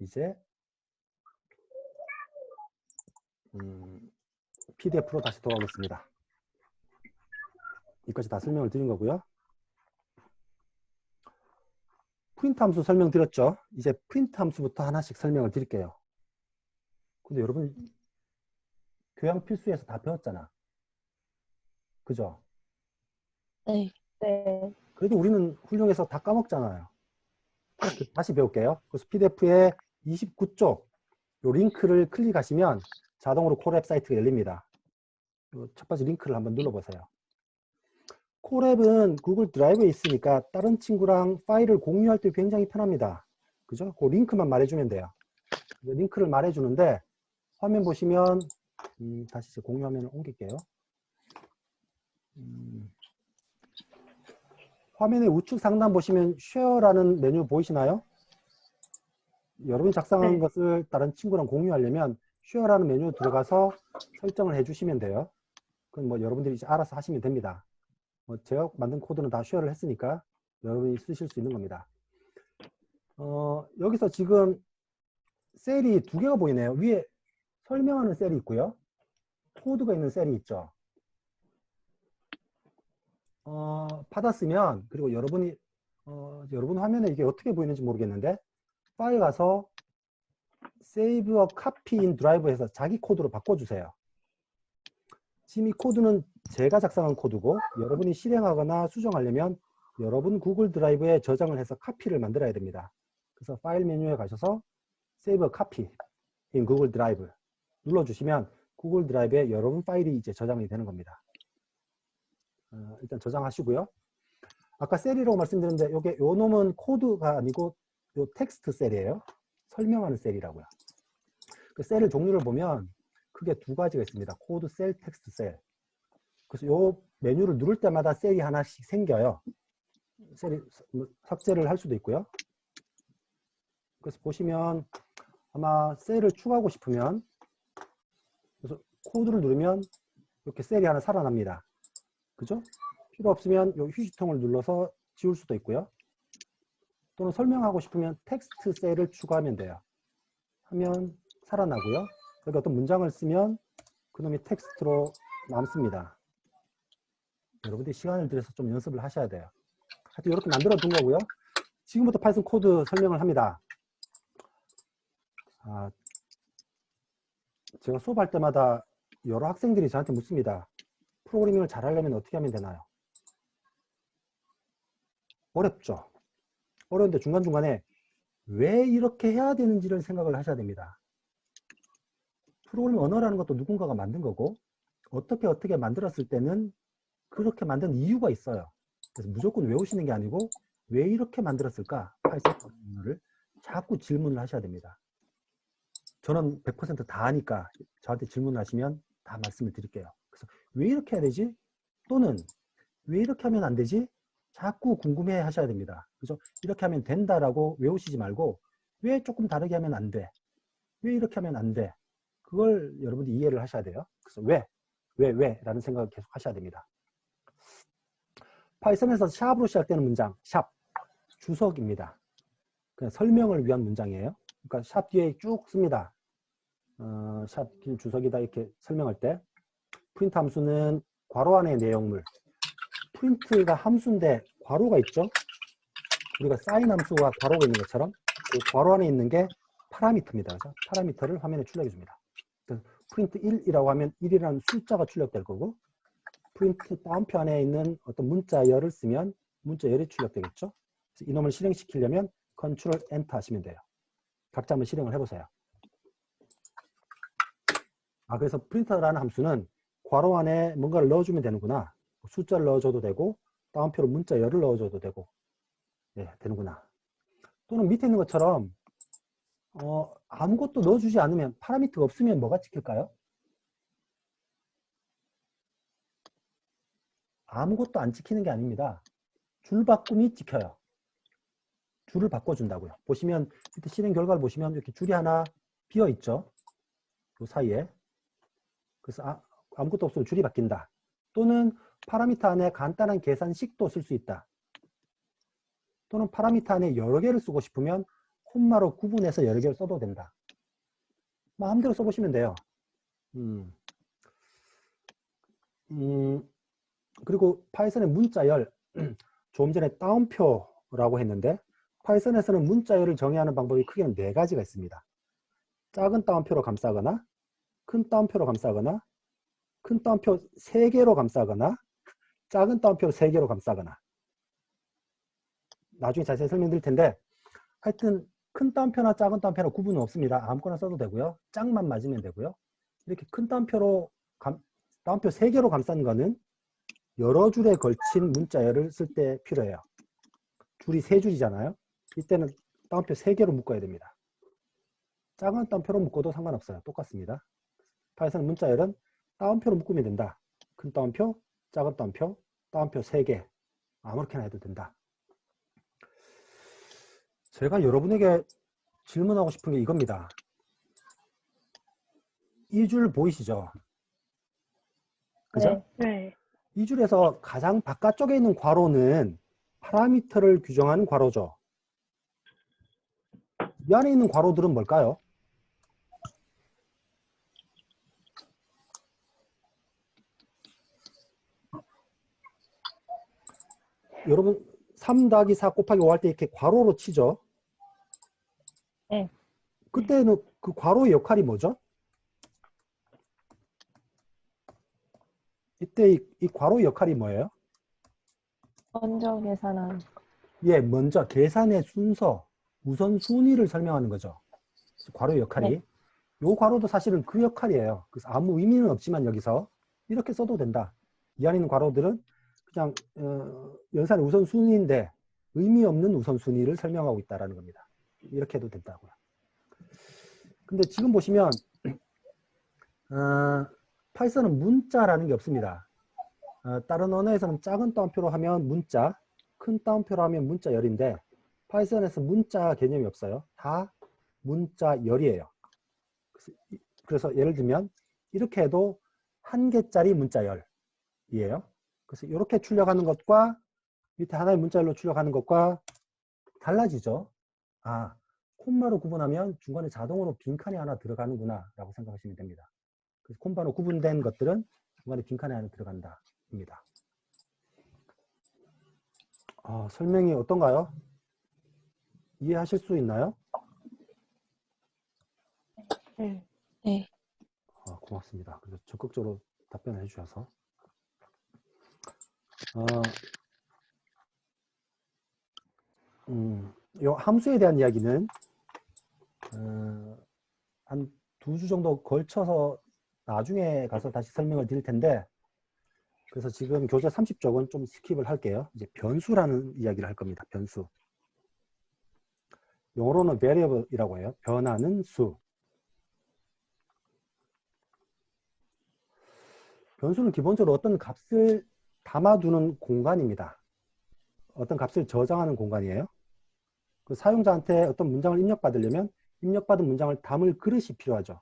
이제 PDF로 다시 돌아오겠습니다. 이까지 다 설명을 드린 거고요. 프린트 함수 설명드렸죠? 이제 프린트 함수부터 하나씩 설명을 드릴게요. 근데 여러분 교양 필수에서 다 배웠잖아. 그죠? 네. 네. 그래도 우리는 훌륭해서 다 까먹잖아요. 다시 배울게요. 그래서 PDF의 29쪽 요 링크를 클릭하시면 자동으로 콜앱 사이트가 열립니다. 첫 번째 링크를 한번 눌러보세요. 콜앱은 구글 드라이브에 있으니까 다른 친구랑 파일을 공유할 때 굉장히 편합니다. 그죠? 그 링크만 말해주면 돼요. 링크를 말해주는데 화면 보시면 다시 제 공유 화면을 옮길게요. 화면의 우측 상단 보시면 쉐어라는 메뉴 보이시나요? 여러분이 작성한 네. 것을 다른 친구랑 공유하려면 쉐어라는 메뉴 들어가서 설정을 해주시면 돼요. 그건 뭐 여러분들이 이제 알아서 하시면 됩니다. 제가 만든 코드는 다 쉐어를 했으니까 여러분이 쓰실 수 있는 겁니다. 여기서 지금 셀이 두 개가 보이네요. 위에 설명하는 셀이 있고요. 코드가 있는 셀이 있죠. 받았으면, 그리고 여러분 화면에 이게 어떻게 보이는지 모르겠는데, 파일 가서 Save a Copy in Drive에서 자기 코드로 바꿔주세요. 지금 이 코드는 제가 작성한 코드고, 여러분이 실행하거나 수정하려면 여러분 구글 드라이브에 저장을 해서 카피를 만들어야 됩니다. 그래서 파일 메뉴에 가셔서 Save a Copy in Google Drive 눌러주시면 구글 드라이브에 여러분 파일이 이제 저장이 되는 겁니다. 일단 저장하시고요. 아까 셀이라고 말씀드렸는데 요게 요 놈은 코드가 아니고 요 텍스트 셀이에요. 설명하는 셀이라고요. 그 셀의 종류를 보면 크게 두 가지가 있습니다. 코드 셀, 텍스트 셀. 그래서 요 메뉴를 누를 때마다 셀이 하나씩 생겨요. 셀이 삭제를 할 수도 있고요. 그래서 보시면 아마 셀을 추가하고 싶으면 그래서 코드를 누르면 이렇게 셀이 하나 살아납니다. 그죠? 필요 없으면 이 휴지통을 눌러서 지울 수도 있고요. 또는 설명하고 싶으면 텍스트 셀을 추가하면 돼요. 하면 살아나고요. 여기 어떤 문장을 쓰면 그놈이 텍스트로 남습니다. 여러분들이 시간을 들여서 좀 연습을 하셔야 돼요. 하여튼 이렇게 만들어 둔 거고요. 지금부터 파이썬 코드 설명을 합니다. 제가 수업할 때마다 여러 학생들이 저한테 묻습니다. 프로그래밍을 잘하려면 어떻게 하면 되나요? 어렵죠. 어려운데 중간중간에 왜 이렇게 해야 되는지를 생각을 하셔야 됩니다. 프로그래밍 언어라는 것도 누군가가 만든 거고 어떻게 만들었을 때는 그렇게 만든 이유가 있어요. 그래서 무조건 외우시는 게 아니고 왜 이렇게 만들었을까? 파이썬 언어를 자꾸 질문을 하셔야 됩니다. 저는 100% 다 아니까 저한테 질문을 하시면 다 말씀을 드릴게요. 그래서 왜 이렇게 해야 되지? 또는 왜 이렇게 하면 안 되지? 자꾸 궁금해 하셔야 됩니다. 그래서 이렇게 하면 된다라고 외우시지 말고 왜 조금 다르게 하면 안 돼? 왜 이렇게 하면 안 돼? 그걸 여러분들이 이해를 하셔야 돼요. 그래서 왜 라는 생각을 계속 하셔야 됩니다. 파이썬에서 샵으로 시작되는 문장, 샵, 주석입니다. 그냥 설명을 위한 문장이에요. 그러니까 샵 뒤에 쭉 씁니다. 샵 주석이다 이렇게 설명할 때 프린트 함수는 괄호 안의 내용물, 프린트가 함수인데 괄호가 있죠. 우리가 사인 함수와 괄호가 있는 것처럼 그 괄호 안에 있는 게 파라미터입니다. 그래서 파라미터를 화면에 출력해 줍니다. 그래서 프린트 1이라고 하면 1이라는 숫자가 출력될 거고 프린트 다운표 안에 있는 어떤 문자열을 쓰면 문자열이 출력되겠죠. 그래서 이놈을 실행시키려면 컨트롤 엔터 하시면 돼요. 각자 한번 실행을 해보세요. 그래서 프린터라는 함수는 괄호 안에 뭔가를 넣어주면 되는구나. 숫자를 넣어줘도 되고 다운표로 문자열을 넣어줘도 되고 되는구나. 또는 밑에 있는 것처럼 아무것도 넣어주지 않으면 파라미터가 없으면 뭐가 찍힐까요? 아무것도 안 찍히는 게 아닙니다. 줄 바꿈이 찍혀요. 줄을 바꿔준다고요. 보시면 밑에 실행 결과를 보시면 이렇게 줄이 하나 비어 있죠. 그 사이에. 그래서 아무것도 없으면 줄이 바뀐다. 또는 파라미터 안에 간단한 계산식도 쓸 수 있다. 또는 파라미터 안에 여러 개를 쓰고 싶으면 콤마로 구분해서 여러 개를 써도 된다. 마음대로 써보시면 돼요. 그리고 파이썬의 문자열, 조금 전에 따옴표라고 했는데 파이썬에서는 문자열을 정의하는 방법이 크게는 4가지가 있습니다. 작은 따옴표로 감싸거나 큰 따옴표로 감싸거나 큰 따옴표 3개로 감싸거나 작은 따옴표 3개로 감싸거나. 나중에 자세히 설명드릴 텐데 하여튼 큰 따옴표나 작은 따옴표나 구분은 없습니다. 아무거나 써도 되고요. 짝만 맞으면 되고요. 이렇게 큰 따옴표로 따옴표 3개로 감싼 거는 여러 줄에 걸친 문자열을 쓸 때 필요해요. 줄이 3줄이잖아요. 이때는 따옴표 3개로 묶어야 됩니다. 작은 따옴표로 묶어도 상관없어요. 똑같습니다. 파이썬 문자열은 따옴표로 묶으면 된다. 큰 따옴표, 작은 따옴표, 따옴표 3개. 아무렇게나 해도 된다. 제가 여러분에게 질문하고 싶은 게 이겁니다. 이 줄 보이시죠? 그죠? 네. 이 줄에서 가장 바깥쪽에 있는 괄호는 파라미터를 규정하는 괄호죠. 이 안에 있는 괄호들은 뭘까요? 여러분 3 더하기 4 곱하기 5 할 때 이렇게 괄호로 치죠? 네. 그때는 그 괄호의 역할이 뭐죠? 이때 이 괄호의 역할이 뭐예요? 먼저 계산한. 예, 먼저 계산의 순서, 우선순위를 설명하는 거죠. 괄호의 역할이. 네. 요 괄호도 사실은 그 역할이에요. 그래서 아무 의미는 없지만 여기서 이렇게 써도 된다. 이 안에 있는 괄호들은 그냥 연산의 우선순위인데 의미 없는 우선순위를 설명하고 있다는 겁니다. 이렇게 해도 된다고요. 근데 지금 보시면 파이썬은 문자라는 게 없습니다. 다른 언어에서는 작은 따옴표로 하면 문자, 큰 따옴표로 하면 문자열인데 파이썬에서 문자 개념이 없어요. 다 문자열이에요. 그래서 예를 들면 이렇게 해도 1개짜리 문자열이에요. 그래서 이렇게 출력하는 것과 밑에 하나의 문자열로 출력하는 것과 달라지죠. 아, 콤마로 구분하면 중간에 자동으로 빈칸이 하나 들어가는구나 라고 생각하시면 됩니다. 그래서 콤마로 구분된 것들은 중간에 빈칸이 하나 들어간다 입니다. 설명이 어떤가요? 이해하실 수 있나요? 네. 고맙습니다. 그래서 적극적으로 답변을 해주셔서. 이 함수에 대한 이야기는 한 2주 정도 걸쳐서 나중에 가서 다시 설명을 드릴 텐데, 그래서 지금 교재 30쪽은 좀 스킵을 할게요. 이제 변수라는 이야기를 할 겁니다. 변수. 영어로는 variable이라고 해요. 변하는 수. 변수는 기본적으로 어떤 값을 담아두는 공간입니다. 어떤 값을 저장하는 공간이에요. 그 사용자한테 어떤 문장을 입력받으려면 입력받은 문장을 담을 그릇이 필요하죠.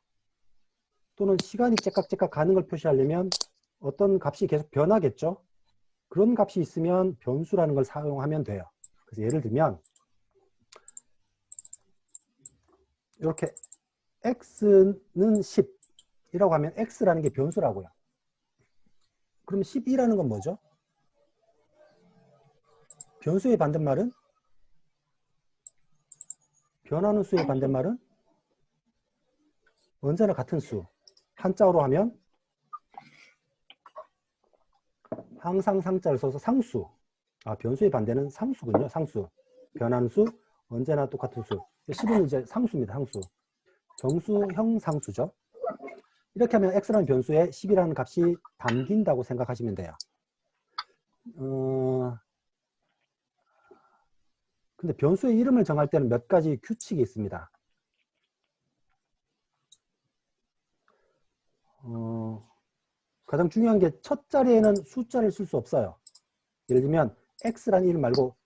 또는 시간이 째깍째깍 가는 걸 표시하려면 어떤 값이 계속 변하겠죠. 그런 값이 있으면 변수라는 걸 사용하면 돼요. 그래서 예를 들면 이렇게 x는 10이라고 하면 x라는 게 변수라고요. 그럼 12라는 건 뭐죠? 변수의 반대말은? 변하는 수의 반대말은? 언제나 같은 수. 한자어로 하면 항상 상자를 써서 상수. 변수의 반대는 상수군요. 상수. 변하는 수, 언제나 똑같은 수. 10은 이제 상수입니다. 상수. 정수형 상수죠. 이렇게 하면 x라는 변수에 10이라는 값이 담긴다고 생각하시면 돼요. 근데 변수의 이름을 정할 때는 몇 가지 규칙이 있습니다. 가장 중요한 게 첫 자리에는 숫자를 쓸 수 없어요. 예를 들면 x라는 이름 말고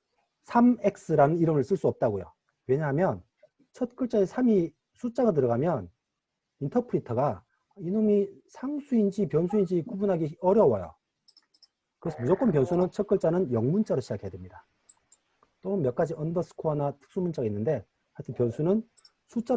3x라는 이름을 쓸 수 없다고요. 왜냐하면 첫 글자에 3이 숫자가 들어가면 인터프리터가 이놈이 상수인지 변수인지 구분하기 어려워요. 그래서 무조건 변수는 첫 글자는 영문자로 시작해야 됩니다. 또 몇 가지 언더스코어나 특수문자가 있는데 하여튼 변수는 숫자로